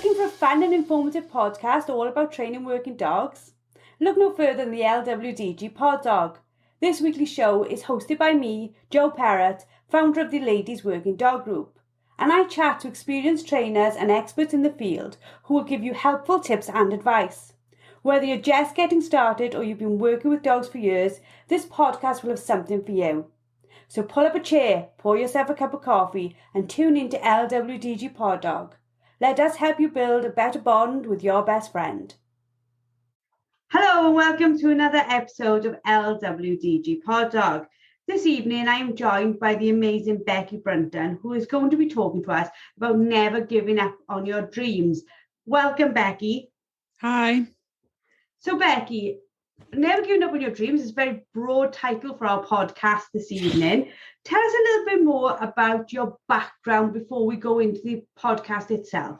Looking for a fun and informative podcast all about training working dogs? Look no further than the LWDG POD DOG. This weekly show is hosted by me, Jo Parrott, founder of the Ladies Working Dog Group, and I chat to experienced trainers and experts in the field who will give you helpful tips and advice. Whether you're just getting started or you've been working with dogs for years, this podcast will have something for you. So pull up a chair, pour yourself a cup of coffee, and tune in to LWDG POD DOG. Let us help you build a better bond with your best friend. Hello and welcome to another episode of LWDG POD DOG. This evening I am joined by the amazing Becky Brunton, who is going to be talking to us about never giving up on your dreams. Welcome, Becky. Hi. So, Becky, never giving up on your dreams is a very broad title for our podcast this evening. Tell us a little bit more about your background before we go into the podcast itself.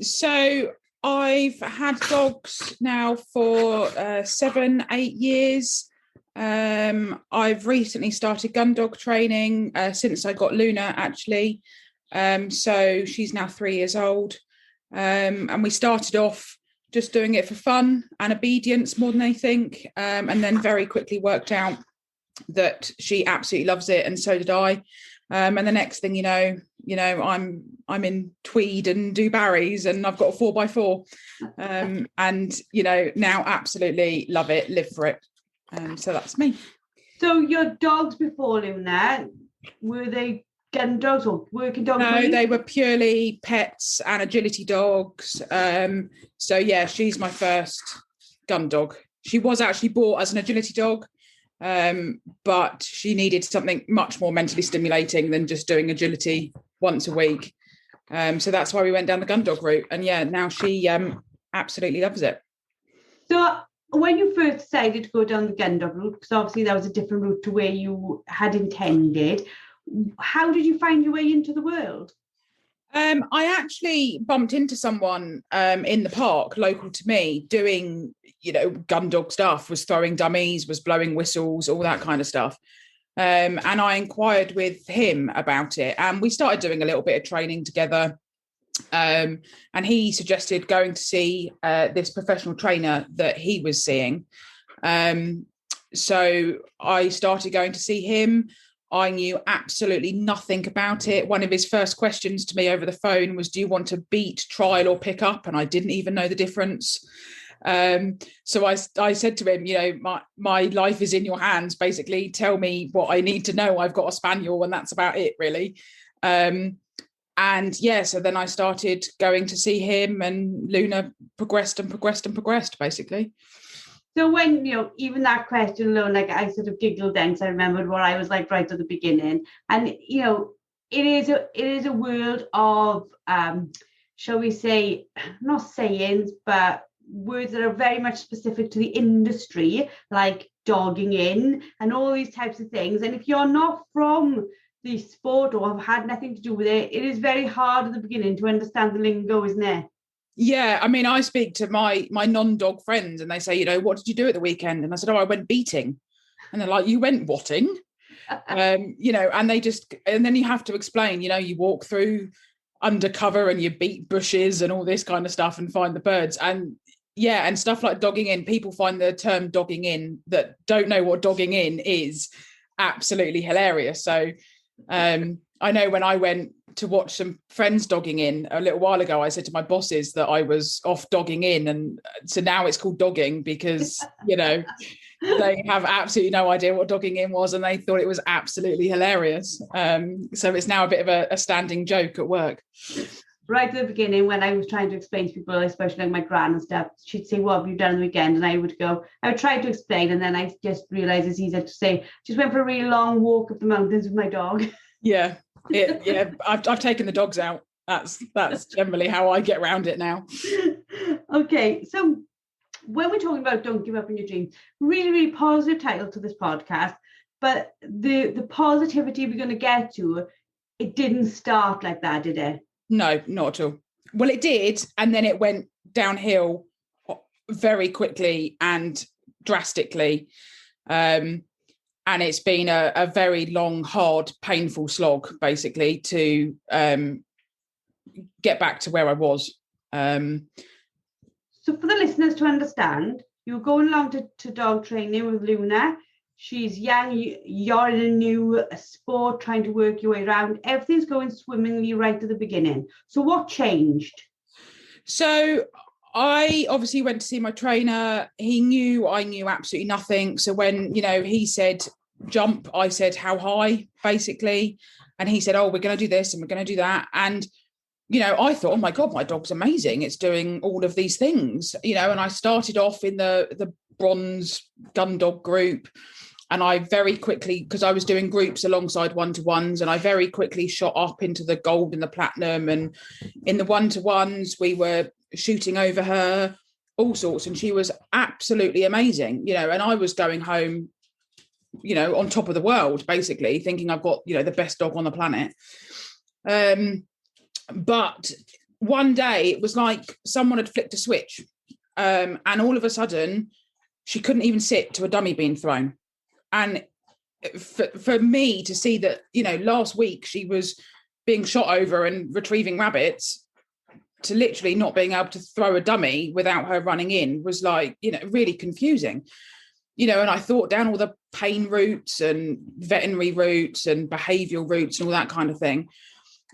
So I've had dogs now for 7-8 years. I've recently started gundog training since I got Luna, actually. So she's now 3 years old. And we started off just doing it for fun and obedience more than anything. And then very quickly worked out that she absolutely loves it, and so did I. And the next thing you know, I'm in tweed and do barries, and I've got a 4x4. And now absolutely love it, live for it. So that's me. So your dogs before Luna, were they gun dogs or working dogs? No, they were purely pets and agility dogs. So yeah, she's my first gun dog. She was actually bought as an agility dog, but she needed something much more mentally stimulating than just doing agility once a week. So that's why we went down the gun dog route. And yeah, now she absolutely loves it. So when you first decided to go down the gun dog route, because obviously that was a different route to where you had intended, how did you find your way into the world? I actually bumped into someone in the park local to me doing, gun dog stuff, was throwing dummies, was blowing whistles, all that kind of stuff. And I inquired with him about it, and we started doing a little bit of training together. And he suggested going to see this professional trainer that he was seeing. So I started going to see him. I knew absolutely nothing about it. One of his first questions to me over the phone was, do you want to beat, trial or pick up? And I didn't even know the difference. So I said to him, my life is in your hands, basically. Tell me what I need to know. I've got a spaniel and that's about it, really. And yeah, so then I started going to see him, and Luna progressed, basically. So when, even that question alone, I sort of giggled then, because I remembered what I was like right at the beginning. And, it is a world of, shall we say, not sayings, but words that are very much specific to the industry, like dogging in and all these types of things. And if you're not from the sport or have had nothing to do with it, it is very hard at the beginning to understand the lingo, isn't it? Yeah, I mean, I speak to my non-dog friends and they say, what did you do at the weekend? And I said, I went beating. And they're like, you went whatting? And then you have to explain, you walk through undercover and you beat bushes and all this kind of stuff and find the birds. And yeah, and stuff like dogging in, people find the term dogging in that don't know what dogging in is absolutely hilarious. So I know when I went to watch some friends dogging in a little while ago, I said to my bosses that I was off dogging in, and so now it's called dogging because they have absolutely no idea what dogging in was, and they thought it was absolutely hilarious. So it's now a bit of a standing joke at work. Right at the beginning, when I was trying to explain to people, especially like my gran and stuff, she'd say, what have you done on the weekend? And I would try to explain, and then I just realised it's easier to say, just went for a really long walk up the mountains with my dog. Yeah. I've taken the dogs out. That's generally how I get around it now. Okay, so when we're talking about don't give up on your dreams, really, really positive title to this podcast, but the positivity we're going to get to, it didn't start like that, did it? No, not at all. Well, it did, and then it went downhill very quickly and drastically. And it's been a very long, hard, painful slog, basically, to get back to where I was. So for the listeners to understand, you're going along to dog training with Luna. She's young, you're in a new sport, trying to work your way around. Everything's going swimmingly right at the beginning. So what changed? So I obviously went to see my trainer. He knew I knew absolutely nothing. So when, he said jump, I said how high, basically. And he said, oh, we're going to do this and we're going to do that. And, I thought, oh my God, my dog's amazing. It's doing all of these things, and I started off in the bronze gundog group. And I very quickly, because I was doing groups alongside one-to-ones, and I very quickly shot up into the gold and the platinum. And in the one-to-ones, we were shooting over her, all sorts. And she was absolutely amazing, and I was going home, on top of the world, basically, thinking I've got, the best dog on the planet. But one day it was like someone had flicked a switch. And all of a sudden, she couldn't even sit to a dummy being thrown. And for me to see that, last week she was being shot over and retrieving rabbits, to literally not being able to throw a dummy without her running in was like, really confusing. And I thought down all the pain routes and veterinary routes and behavioural routes and all that kind of thing.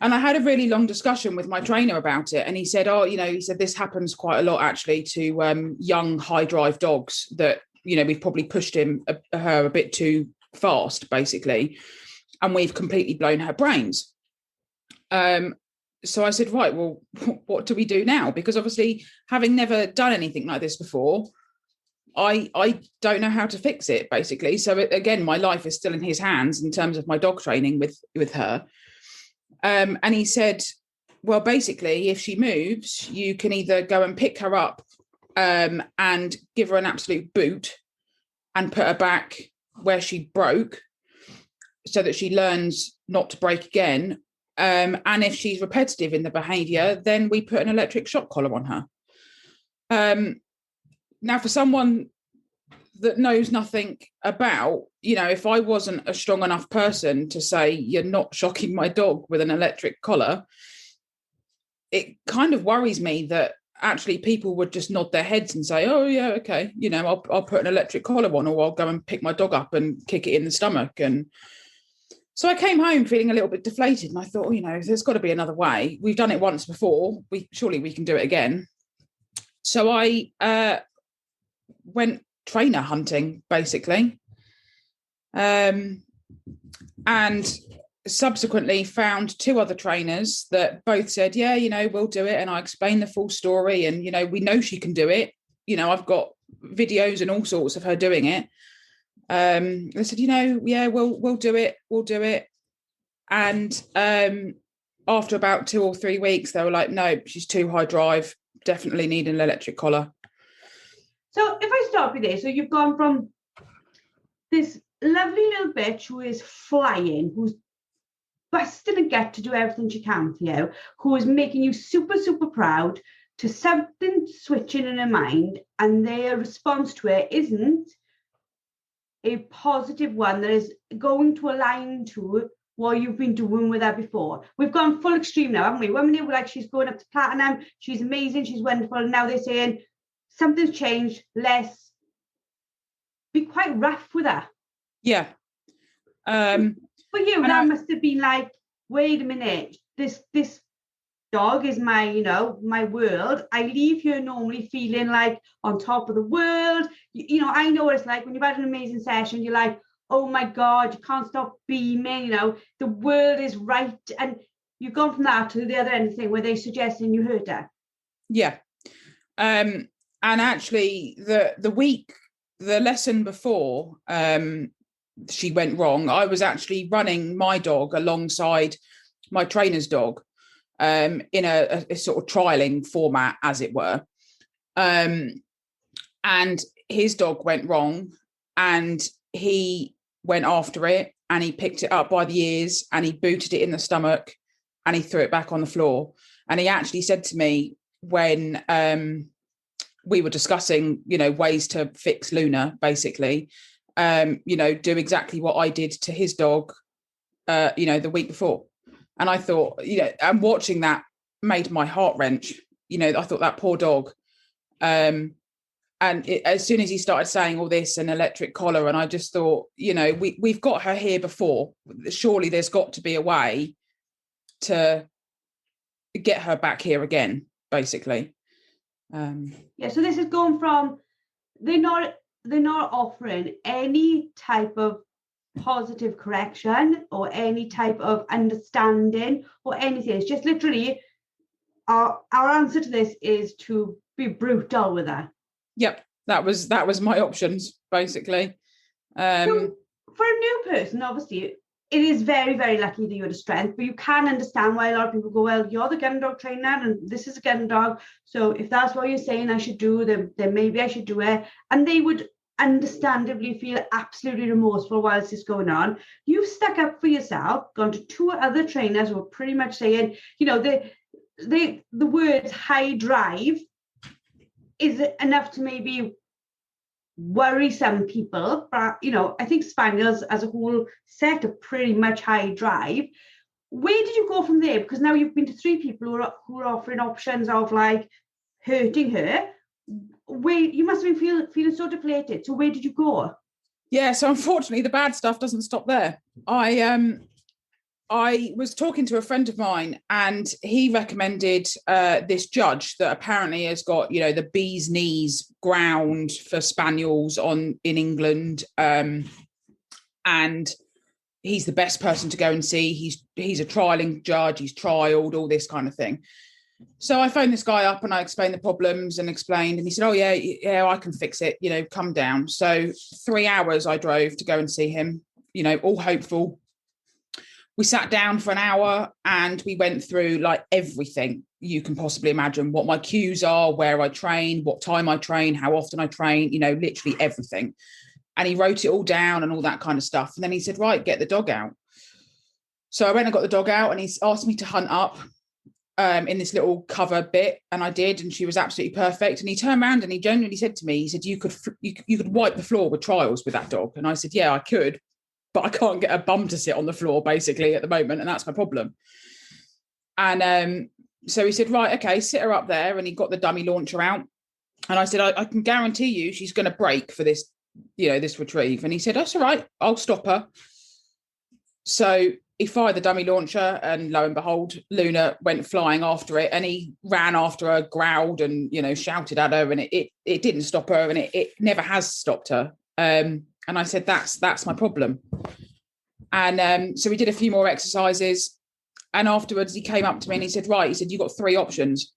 And I had a really long discussion with my trainer about it. And he said, this happens quite a lot actually to young high drive dogs that, we've probably pushed her a bit too fast, basically, and we've completely blown her brains. So I said, right, well, what do we do now? Because obviously, having never done anything like this before, I don't know how to fix it, basically. So again, my life is still in his hands in terms of my dog training with her. And he said, well, basically, if she moves, you can either go and pick her up and give her an absolute boot and put her back where she broke so that she learns not to break again. And if she's repetitive in the behaviour, then we put an electric shock collar on her. Now, for someone that knows nothing about, if I wasn't a strong enough person to say, you're not shocking my dog with an electric collar, it kind of worries me that actually people would just nod their heads and say, oh yeah, okay, I'll put an electric collar on, or I'll go and pick my dog up and kick it in the stomach. And so I came home feeling a little bit deflated, and I thought, there's got to be another way. We've done it once before, surely we can do it again. So I went trainer hunting, basically, and subsequently found two other trainers that both said, yeah, we'll do it. And I explained the full story, and we know she can do it. I've got videos and all sorts of her doing it. They said, yeah, we'll do it. And after about 2 or 3 weeks, they were like, no, she's too high drive, definitely need an electric collar. So if I stop you there, so you've gone from this lovely little bitch who is flying, who's busting a gut to do everything she can for you, who is making you super, super proud, to something switching in her mind, and their response to it isn't a positive one that is going to align to what you've been doing with her before. We've gone full extreme now, haven't we? One minute we're like, she's going up to platinum, she's amazing, she's wonderful, and now they're saying something's changed, let's be quite rough with her. Yeah. For you, that must have been like, wait a minute, this dog is my, my world. I leave here normally feeling like on top of the world. I know what it's like when you've had an amazing session, you're like, oh my God, you can't stop beaming, the world is right. And you've gone from that to the other end of the thing where they're suggesting you hurt her. Yeah. And actually the lesson before she went wrong, I was actually running my dog alongside my trainer's dog in a sort of trialing format, as it were. And his dog went wrong, and he went after it, and he picked it up by the ears, and he booted it in the stomach, and he threw it back on the floor. And he actually said to me when we were discussing, ways to fix Luna, basically, do exactly what I did to his dog, the week before. And I thought, I'm watching that made my heart wrench. I thought that poor dog. And as soon as he started saying all this and electric collar, and I just thought, we've got her here before. Surely there's got to be a way to get her back here again, basically. So this is going from they're not offering any type of positive correction or any type of understanding or anything. It's just literally our answer to this is to be brutal with her. Yep, that was my options, basically. So for a new person, obviously, it is very, very lucky that you had a strength, but you can understand why a lot of people go, well, you're the gun dog trainer and this is a gun dog. So if that's what you're saying I should do, then maybe I should do it. And they would understandably feel absolutely remorseful whilst it's going on. You've stuck up for yourself, gone to 2 other trainers who are pretty much saying, the words high drive is enough to maybe worry some people, but I think spaniels as a whole set are pretty much high drive. Where did you go from there? Because now you've been to 3 people who are offering options of like hurting her. Where you must have been feeling so deflated. So where did you go? Yeah, so unfortunately the bad stuff doesn't stop there. I was talking to a friend of mine, and he recommended this judge that apparently has got, the bee's knees ground for spaniels in England, and he's the best person to go and see. He's a trialing judge. He's trialed all this kind of thing. So I phoned this guy up and I explained the problems and explained, and he said, "Oh yeah, I can fix it. Come down." So 3 hours I drove to go and see him. All hopeful. We sat down for an hour and we went through like everything you can possibly imagine, what my cues are, where I train, what time I train, how often I train, literally everything. And he wrote it all down and all that kind of stuff. And then he said, right, get the dog out. So I went and got the dog out, and he asked me to hunt up in this little cover bit. And I did. And she was absolutely perfect. And he turned around and he genuinely said to me, he said, you could wipe the floor with trials with that dog. And I said, yeah, I could. But I can't get a bum to sit on the floor, basically, at the moment, and that's my problem. And so he said, right, okay, sit her up there, and he got the dummy launcher out. And I said, I can guarantee you she's going to break for this, this retrieve. And he said, that's all right, I'll stop her. So he fired the dummy launcher, and lo and behold, Luna went flying after it, and he ran after her, growled and, shouted at her, and it didn't stop her, and it never has stopped her. And I said, that's my problem. And so we did a few more exercises. And afterwards, he came up to me and he said, right, he said, you've got 3 options.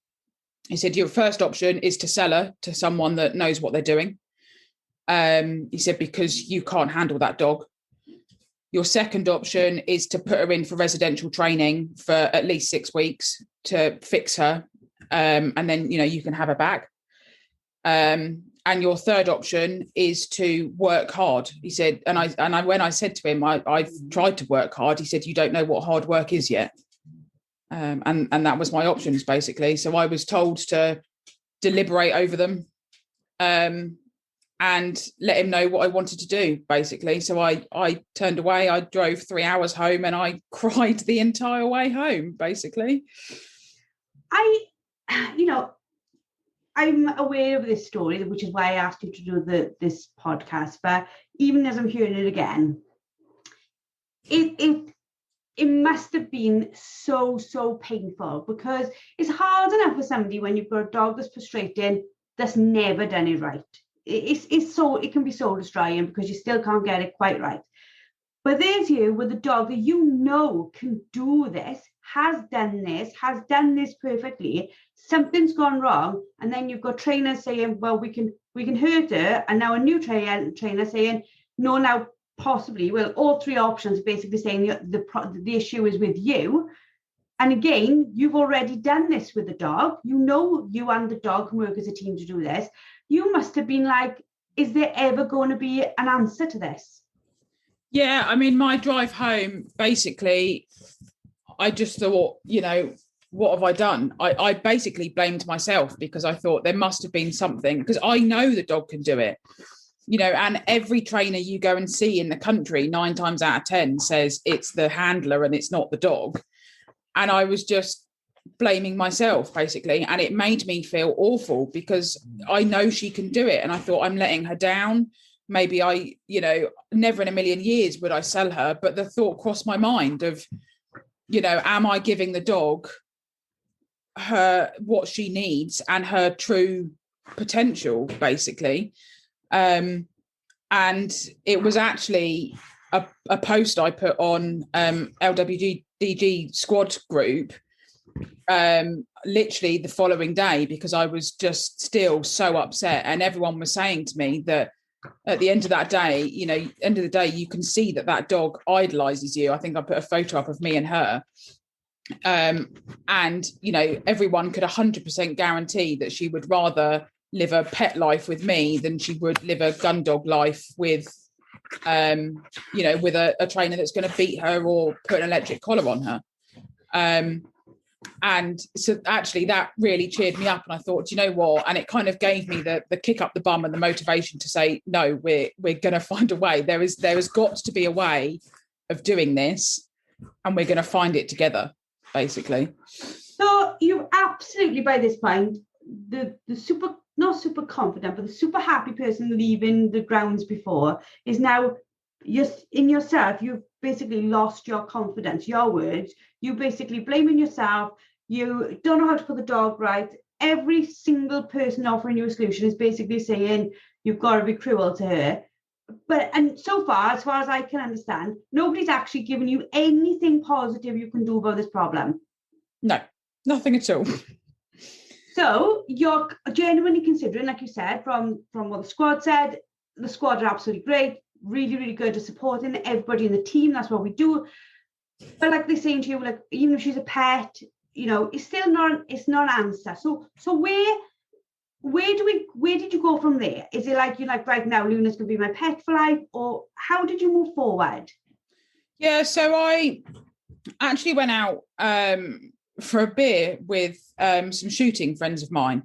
He said, your first option is to sell her to someone that knows what they're doing. He said, because you can't handle that dog. Your second option is to put her in for residential training for at least 6 weeks to fix her. And then, you can have her back. And your third option is to work hard. He said, and I when I said to him, I've tried to work hard. He said, you don't know what hard work is yet. And that was my options, basically. So I was told to deliberate over them and let him know what I wanted to do, basically. So I turned away. I drove 3 hours home and I cried the entire way home, basically. I'm aware of this story, which is why I asked you to do this podcast. But even as I'm hearing it again, it must have been so painful, because it's hard enough for somebody when you've got a dog that's frustrating, that's never done it right. It can be soul destroying because you still can't get it quite right. But there's you with a dog that can do this, has done this perfectly. Something's gone wrong, and then you've got trainers saying, well, we can hurt her, and now a new trainer saying, no, now possibly, well, all 3 options basically saying the issue is with you. And again, you've already done this with the dog. You and the dog can work as a team to do this. You must have been like, is there ever going to be an answer to this? Yeah, I mean, my drive home, basically, I just thought, what have I done? I basically blamed myself, because I thought there must have been something, because I know the dog can do it, and every trainer you go and see in the country, 9 times out of 10 says it's the handler and it's not the dog. And I was just blaming myself basically, and it made me feel awful because I know she can do it, and I thought I'm letting her down. Maybe I, never in a million years would I sell her, but the thought crossed my mind of, am I giving the dog her what she needs and her true potential basically? And it was actually a post I put on LWDG squad group literally the following day, because I was just still so upset, and everyone was saying to me that at the end of that day, end of the day, you can see that dog idolizes you. I think I put a photo up of me and her. And, everyone could 100% guarantee that she would rather live a pet life with me than she would live a gundog life with, with a trainer that's going to beat her or put an electric collar on her. And so actually that really cheered me up, and I thought, you know what? And it kind of gave me the kick up the bum and the motivation to say, no, we're going to find a way. There has got to be a way of doing this, and we're going to find it together, basically. So you absolutely, by this point, the super, not super confident, but the super happy person leaving the grounds before is now just in yourself. You've basically lost your confidence, your words. You basically blaming yourself. You don't know how to put the dog right. Every single person offering you a solution is basically saying you've got to be cruel to her. And so far as I can understand, nobody's actually given you anything positive you can do about this problem. No, nothing at all. So you're genuinely considering, like you said, from what the squad said, the squad are absolutely great, really, really good at supporting everybody in the team. That's what we do. But like they're saying to you, like, even if she's a pet, it's still not an answer. So where did you go from there? Is it like you're like, right now Luna's gonna be my pet for life, or how did you move forward? Yeah, so I actually went out for a beer with some shooting friends of mine,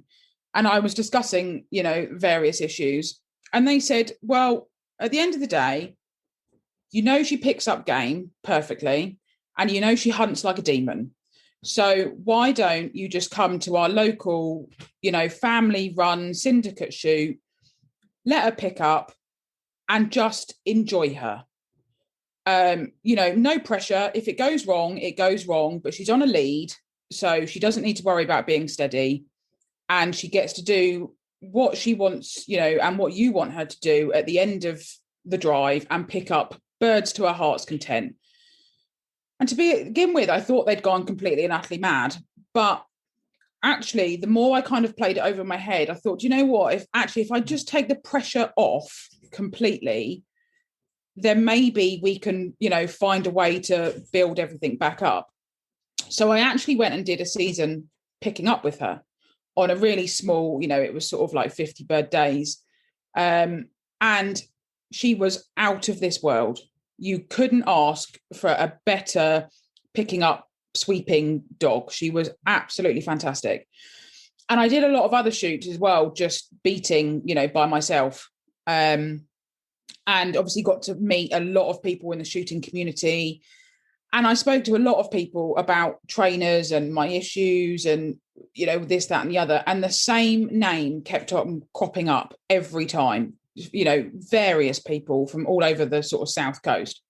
and I was discussing, various issues, and they said, well, at the end of the day, she picks up game perfectly, and she hunts like a demon. So why don't you just come to our local, family-run syndicate shoot, let her pick up, and just enjoy her. No pressure. If it goes wrong, it goes wrong, but she's on a lead, so she doesn't need to worry about being steady, and she gets to do what she wants, and what you want her to do at the end of the drive, and pick up birds to her heart's content. And to begin with, I thought they'd gone completely and utterly mad. But actually, the more I kind of played it over in my head, I thought, you know what? If I just take the pressure off completely, then maybe we can, find a way to build everything back up. So I actually went and did a season picking up with her on a really small, it was sort of like 50 bird days. And she was out of this world. You couldn't ask for a better picking up, sweeping dog. She was absolutely fantastic. And I did a lot of other shoots as well, just beating, by myself. And obviously got to meet a lot of people in the shooting community. And I spoke to a lot of people about trainers and my issues and, this, that, and the other. And the same name kept on cropping up every time. Various people from all over the sort of South Coast.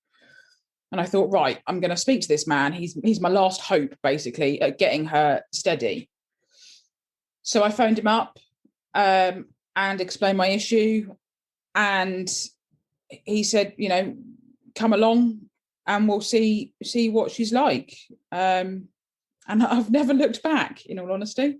And I thought, right, I'm going to speak to this man. He's my last hope, basically, at getting her steady. So I phoned him up and explained my issue. And he said, come along and we'll see what she's like. And I've never looked back, in all honesty.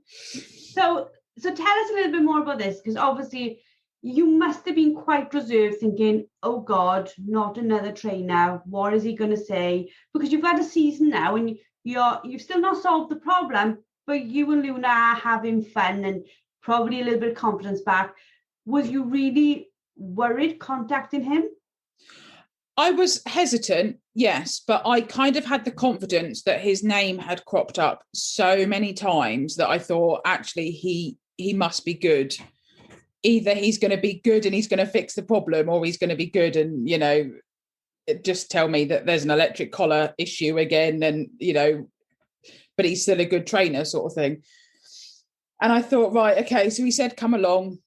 So tell us a little bit more about this, because obviously you must have been quite reserved, thinking, oh God, not another trainer. What is he going to say? Because you've had a season now and you've still not solved the problem, but you and Luna are having fun and probably a little bit of confidence back. Was you really worried contacting him? I was hesitant, yes, but I kind of had the confidence that his name had cropped up so many times that I thought, actually, he must be good. Either he's going to be good and he's going to fix the problem, or he's going to be good and, just tell me that there's an electric collar issue again and, but he's still a good trainer sort of thing. And I thought, right, okay. So he said, come along.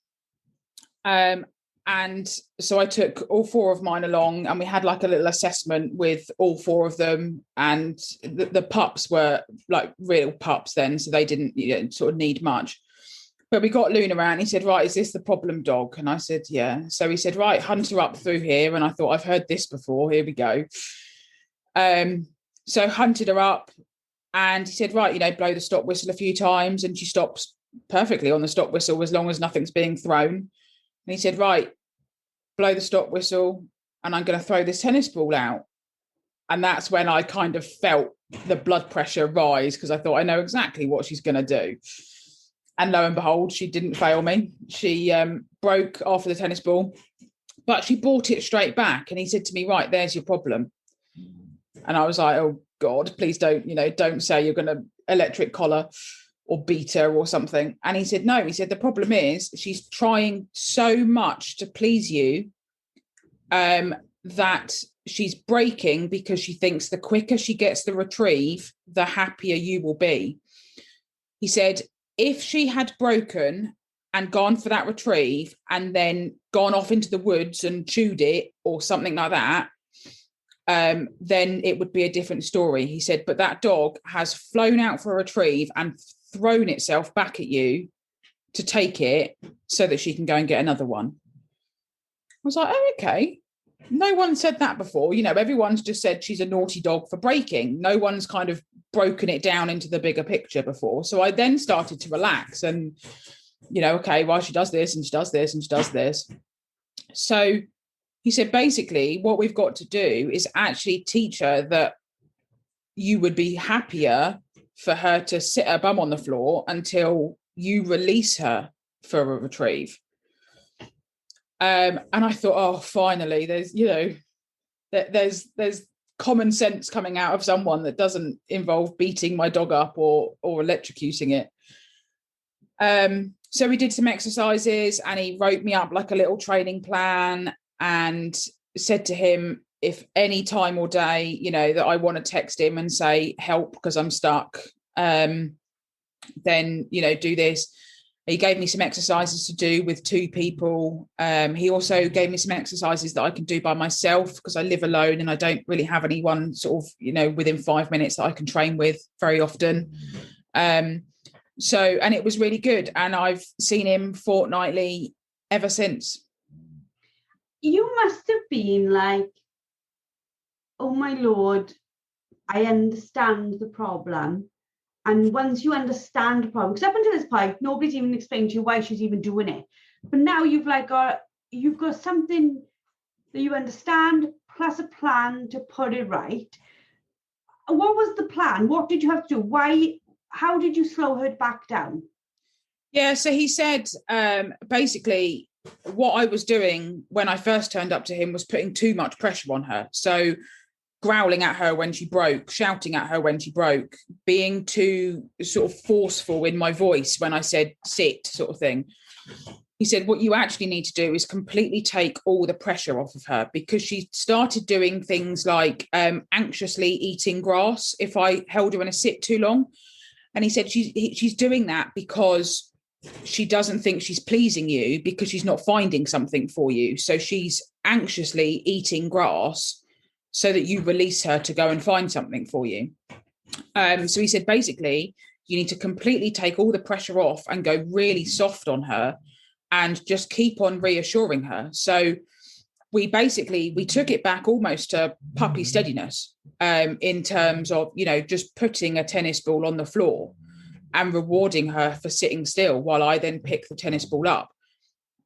And so I took all 4 of mine along, and we had like a little assessment with all 4 of them. And the pups were like real pups then, so they didn't sort of need much. But we got Luna around. He said, right, is this the problem dog? And I said, yeah. So he said, right, hunt her up through here. And I thought, I've heard this before. Here we go. So hunted her up, and he said, right, blow the stop whistle a few times. And she stops perfectly on the stop whistle as long as nothing's being thrown. And he said, right, blow the stop whistle, and I'm going to throw this tennis ball out. And that's when I kind of felt the blood pressure rise, because I thought, I know exactly what she's going to do. And lo and behold, she didn't fail me. She broke after the tennis ball, but she brought it straight back. And he said to me, right, there's your problem. And I was like, oh, God, please don't say you're going to electric collar or beat her or something. And he said, no, he said, the problem is she's trying so much to please you that she's breaking because she thinks the quicker she gets the retrieve, the happier you will be. He said, if she had broken and gone for that retrieve and then gone off into the woods and chewed it or something like that, then it would be a different story. He said, but that dog has flown out for a retrieve and thrown itself back at you to take it so that she can go and get another one. I was like, oh, okay. No one said that before. Everyone's just said she's a naughty dog for breaking. No one's kind of broken it down into the bigger picture before. So I then started to relax and, okay, well, she does this and she does this and she does this. So he said, basically, what we've got to do is actually teach her that you would be happier for her to sit her bum on the floor until you release her for a retrieve. And I thought, oh, finally, there's common sense coming out of someone that doesn't involve beating my dog up or electrocuting it. So we did some exercises, and he wrote me up like a little training plan and said to him, if any time or day, that I want to text him and say, help, because I'm stuck, then, do this. He gave me some exercises to do with 2 people. He also gave me some exercises that I can do by myself, because I live alone and I don't really have anyone sort of, within 5 minutes that I can train with very often. And it was really good. And I've seen him fortnightly ever since. You must have been like, oh my Lord, I understand the problem. And once you understand the problem, because up until this point, nobody's even explained to you why she's even doing it. But now you've got something that you understand, plus a plan to put it right. What was the plan? What did you have to do? How did you slow her back down? Yeah, so he said, basically, what I was doing when I first turned up to him was putting too much pressure on her. So growling at her when she broke, shouting at her when she broke, being too sort of forceful in my voice when I said sit, sort of thing. He said, what you actually need to do is completely take all the pressure off of her, because she started doing things like anxiously eating grass if I held her in a sit too long. And he said she's doing that because she doesn't think she's pleasing you, because she's not finding something for you. So she's anxiously eating grass so that you release her to go and find something for you. So he said, basically, you need to completely take all the pressure off and go really soft on her and just keep on reassuring her. So we took it back almost to puppy steadiness in terms of, just putting a tennis ball on the floor and rewarding her for sitting still while I then pick the tennis ball up,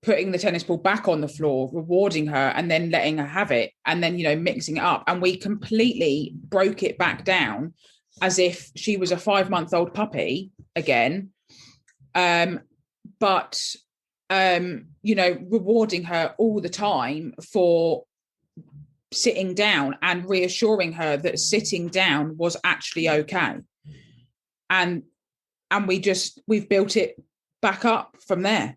putting the tennis ball back on the floor, rewarding her, and then letting her have it, and then, mixing it up. And we completely broke it back down as if she was a 5-month-old puppy again. But rewarding her all the time for sitting down and reassuring her that sitting down was actually okay. And we've built it back up from there.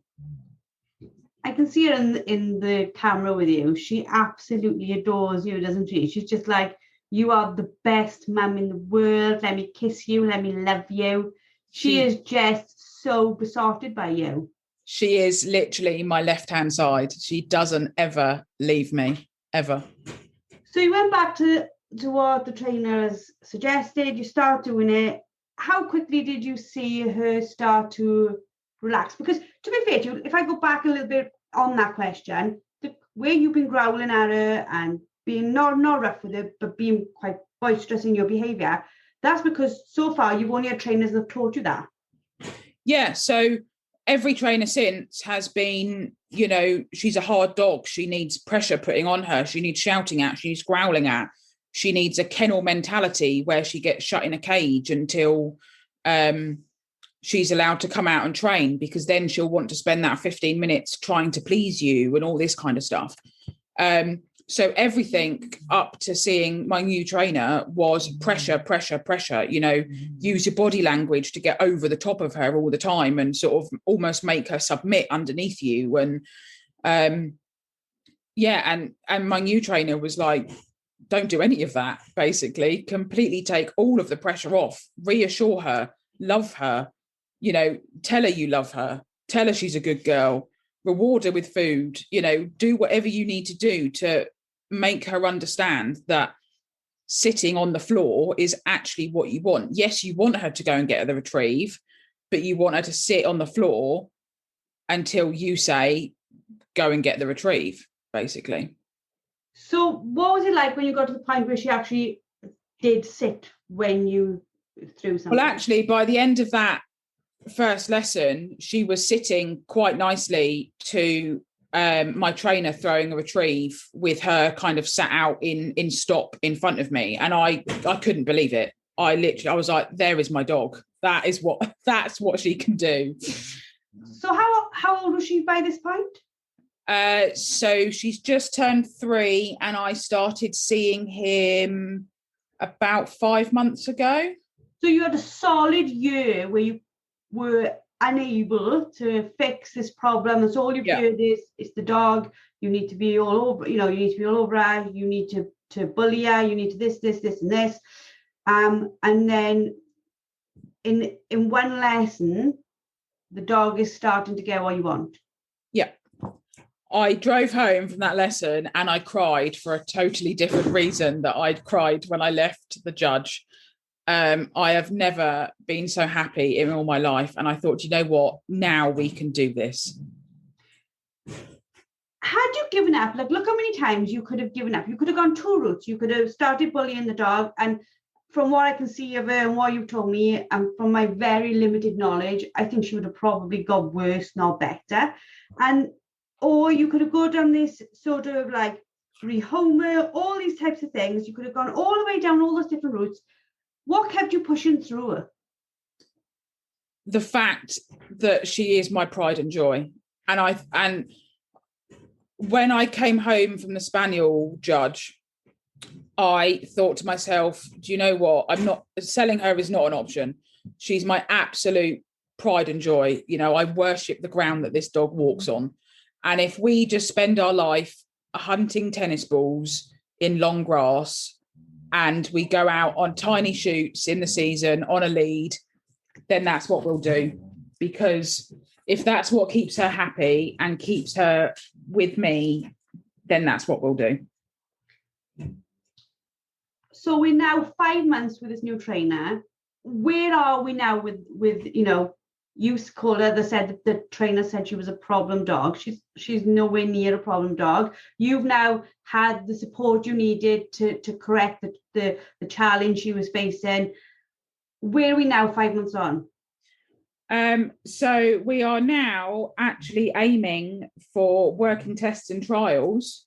I can see her in the camera with you. She absolutely adores you, doesn't she? She's just like, you are the best mum in the world. Let me kiss you. Let me love you. She is just so besotted by you. She is literally my left-hand side. She doesn't ever leave me, ever. So you went back to what the trainers suggested. You start doing it. How quickly did you see her start to relax? Because to be fair to you, if I go back a little bit on that question, the way you've been growling at her and being not rough with her, but being quite boisterous in your behaviour, that's because so far you've only had trainers that have taught you that. Yeah, so every trainer since has been, she's a hard dog. She needs pressure putting on her. She needs shouting at. She needs growling at. She needs a kennel mentality where she gets shut in a cage until she's allowed to come out and train, because then she'll want to spend that 15 minutes trying to please you and all this kind of stuff. So everything up to seeing my new trainer was pressure, use your body language to get over the top of her all the time and sort of almost make her submit underneath you. And and my new trainer was like, don't do any of that, basically. Completely take all of the pressure off, reassure her, love her, tell her you love her, tell her she's a good girl, reward her with food, do whatever you need to do to make her understand that sitting on the floor is actually what you want. Yes, you want her to go and get the retrieve, but you want her to sit on the floor until you say, go and get the retrieve, basically. So what was it like when you got to the point where she actually did sit when you threw something? Well, actually, by the end of that first lesson, she was sitting quite nicely to my trainer throwing a retrieve with her kind of sat out in stop in front of me. And I couldn't believe it. I was like, there is my dog. That's what she can do. So how old was she by this point? So she's just turned 3 and I started seeing him about 5 months ago. So you had a solid year where you were unable to fix this problem, and so all you've heard is it's the dog. You need to be all over, you need to be all over her. You need to bully her. You need to this, and this. And then in one lesson, the dog is starting to get what you want. Yeah. I drove home from that lesson and I cried for a totally different reason that I'd cried when I left the judge. I have never been so happy in all my life. And I thought, you know what? Now we can do this. Had you given up? Like, look how many times you could have given up. You could have gone 2 routes. You could have started bullying the dog. And from what I can see of her and what you've told me, and from my very limited knowledge, I think she would have probably got worse, not better. Or you could have gone down this sort of like rehome her, all these types of things. You could have gone all the way down all those different routes. What kept you pushing through her? The fact that she is my pride and joy. And when I came home from the Spaniel judge, I thought to myself, do you know what? Selling her is not an option. She's my absolute pride and joy. I worship the ground that this dog walks on. And if we just spend our life hunting tennis balls in long grass, and we go out on tiny shoots in the season on a lead, then that's what we'll do. Because if that's what keeps her happy and keeps her with me, then that's what we'll do. So we're now 5 months with this new trainer. Where are we now with you called her, the trainer said she was a problem dog. She's nowhere near a problem dog. You've now had the support you needed to correct the challenge she was facing. Where are we now 5 months on? So we are now actually aiming for working tests and trials.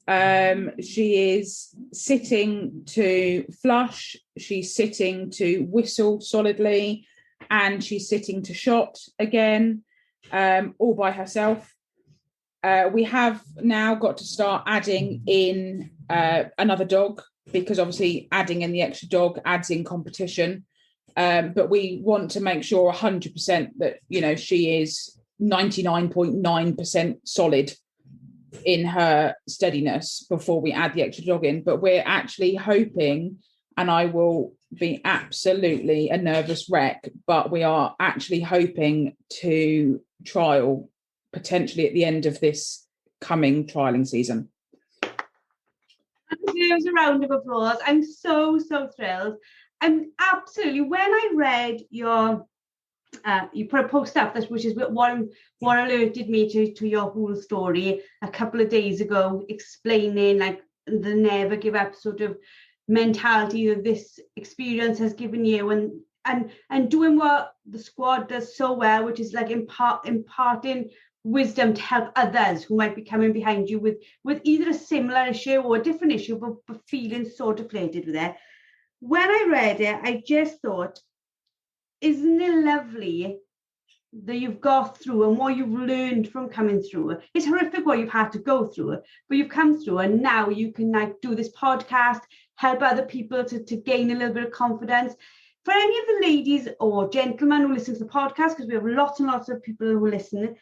She is sitting to flush. She's sitting to whistle solidly. And she's sitting to shot again, all by herself. We have now got to start adding in another dog, because obviously adding in the extra dog adds in competition. But we want to make sure 100% that, she is 99.9% solid in her steadiness before we add the extra dog in. But we're actually hoping, and I will be absolutely a nervous wreck, but we are actually hoping to trial potentially at the end of this coming trialing season. There's a round of applause. I'm so thrilled. And absolutely, when I read your you put a post up, which is what alerted me to your whole story a couple of days ago, explaining like the never give up sort of mentality that this experience has given you, and doing what the squad does so well, which is like imparting wisdom to help others who might be coming behind you with either a similar issue or a different issue, but feeling so deflated with it. When I read it, I just thought, isn't it lovely that you've got through and what you've learned from coming through? It's horrific what you've had to go through, but you've come through, and now you can like do this podcast, help other people to gain a little bit of confidence. For any of the ladies or gentlemen who listen to the podcast, because we have lots and lots of people who listen,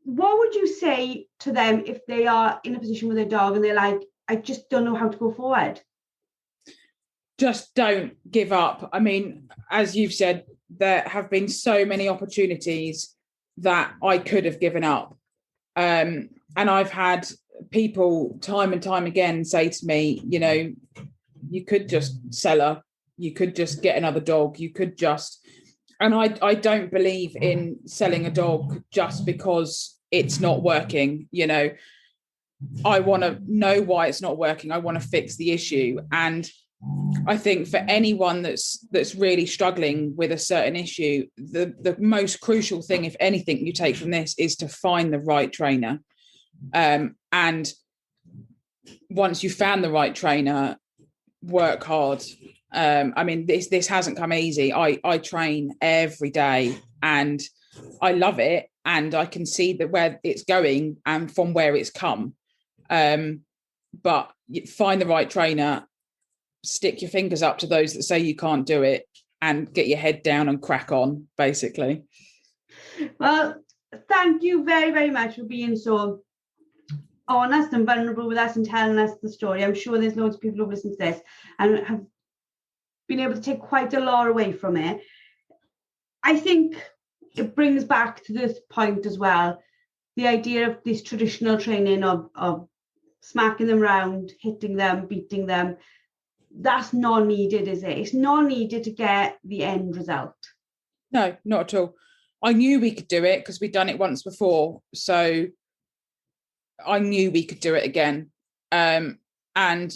what would you say to them if they are in a position with their dog and they're like, I just don't know how to go forward? Just don't give up. I mean, as you've said, there have been so many opportunities that I could have given up. And I've had people time and time again say to me, you know, you could just sell her. You could just get another dog. You could just... And I don't believe in selling a dog just because it's not working. You know, I want to know why it's not working. I want to fix the issue. And I think for anyone that's really struggling with a certain issue, the most crucial thing, if anything, you take from this is to find the right trainer. And once you've found the right trainer, work hard. I mean, this hasn't come easy. I train every day and I love it, and I can see that where it's going and from where it's come. But find the right trainer, stick your fingers up to those that say you can't do it, and get your head down and crack on, basically. Well, thank you very, very much for being so honest and vulnerable with us and telling us the story. I'm sure there's loads of people who listen to this and have been able to take quite a lot away from it. I think it brings back to this point as well, the idea of this traditional training of smacking them around, hitting them, beating them. That's not needed, is it? It's not needed to get the end result. No, not at all. I knew we could do it because we'd done it once before. So I knew we could do it again. And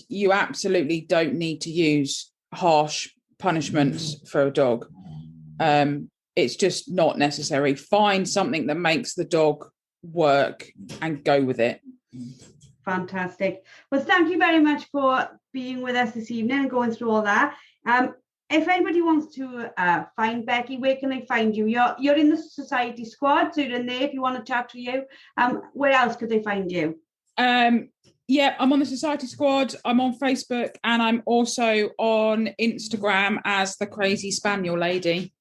you absolutely don't need to use harsh punishments for a dog. It's just not necessary. Find something that makes the dog work and go with it. Fantastic. Well, thank you very much for being with us this evening and going through all that. If anybody wants to find Becky, where can they find you? You're in the society squad, so you're in there if you want to chat to you. Where else could they find you? Yeah, I'm on the society squad. I'm on Facebook, and I'm also on Instagram as the Crazy Spaniel Lady.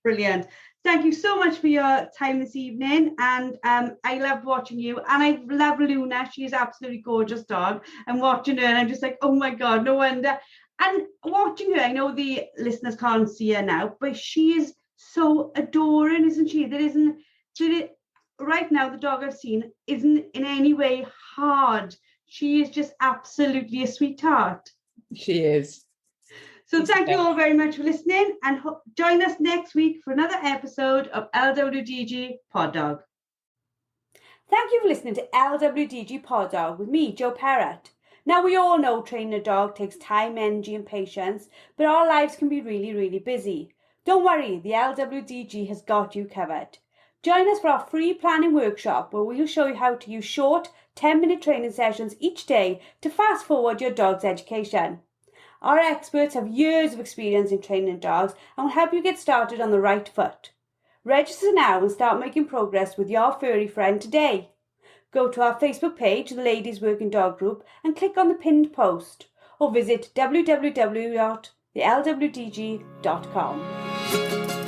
Brilliant. Thank you so much for your time this evening, and I loved watching you, and I love Luna. She is absolutely gorgeous dog, and watching her, and I'm just like, oh my God, no wonder. And watching her, I know the listeners can't see her now, but she is so adoring, isn't she? Right now, the dog I've seen isn't in any way hard. She is just absolutely a sweetheart. She is. So thank you all very much for listening, and join us next week for another episode of LWDG POD DOG. Thank you for listening to LWDG POD DOG with me, Jo Parrott. Now, we all know training a dog takes time, energy and patience, but our lives can be really, really busy. Don't worry, the LWDG has got you covered. Join us for our free planning workshop where we'll show you how to use short 10-minute training sessions each day to fast forward your dog's education. Our experts have years of experience in training dogs and will help you get started on the right foot. Register now and start making progress with your furry friend today. Go to our Facebook page, the Ladies Working Dog Group, and click on the pinned post, or visit www.thelwdg.com.